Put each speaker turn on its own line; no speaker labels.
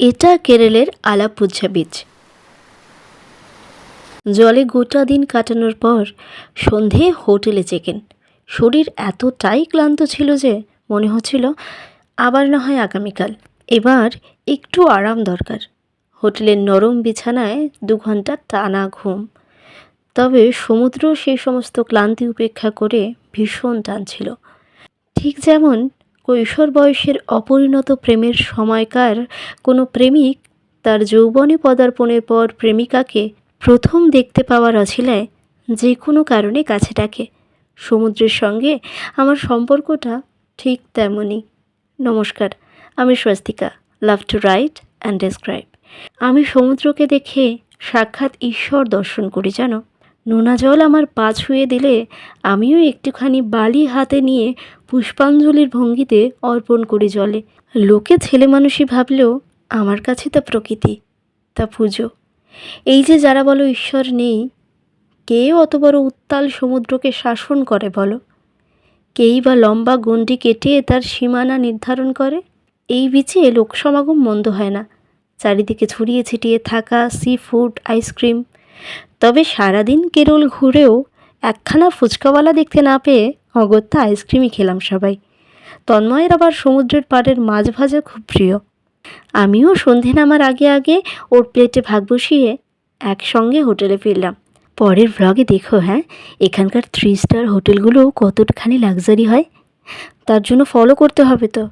এটা কেরলের আলাপ্পুঝা বিচ। জলে গোটা দিন কাটানোর পর সন্ধে হোটেলে চেক ইন। শরীর এতটাই ক্লান্ত ছিল যে মনে হচ্ছিল আবার না হয় আগামীকাল। এবার একটু আরাম দরকার। হোটেলের নরম বিছানায় 2 ঘন্টা টানা ঘুম। তবে সমুদ্র সেই সমস্ত ক্লান্তি উপেক্ষা করে ভীষণ টানছিল। ঠিক যেমন কৈশোর বয়সের অপরিণত প্রেমের সময়কার কোনো প্রেমিক তার যৌবনে পদার্পণের পর প্রেমিকাকে প্রথম দেখতে পাওয়ার অছিলায় যে কোনো কারণে কাছে ডাকে। সমুদ্রের সঙ্গে আমার সম্পর্কটা ঠিক তেমনই। নমস্কার, আমি Swastika, love to right and describe. আমি সমুদ্রকে দেখে সাক্ষাৎ ঈশ্বর দর্শন করি জানো। নোনা জল আমার পা ছুঁয়ে দিলে আমিও একটুখানি বালি হাতে নিয়ে পুষ্পাঞ্জলির ভঙ্গিতে অর্পণ করি জলে। লোকে ছেলে মানুষই ভাবলেও আমার কাছে তা প্রকৃতি, তা পুজো। এই যে যারা বলো ঈশ্বর নেই, কে অত বড় উত্তাল সমুদ্রকে শাসন করে বলো? কেই বা লম্বা গণ্ডি কেটে তার সীমানা নির্ধারণ করে? এই বিচে লোকসমাগম মন্দ হয় না, চারিদিকে ছড়িয়ে ছিটিয়ে থাকা সি ফুড, আইসক্রিম। তবে সারাদিন কেরল ঘুরেও একখানা ফুচকাওয়ালা দেখতে না পেয়ে অগত্যা আইসক্রিমই খেলাম সবাই। তন্ময়ের আবার সমুদ্রের পাড়ের মাছ ভাজা খুব প্রিয়। আমিও সন্ধে নামার আগে আগে ওর প্লেটে ভাগ বসিয়ে একসঙ্গে হোটেলে ফিরলাম। পরের ভ্লগে দেখো হ্যাঁ, এখানকার 3 স্টার হোটেলগুলো কতখানি লাক্সারি হয়। তার জন্য ফলো করতে হবে তো।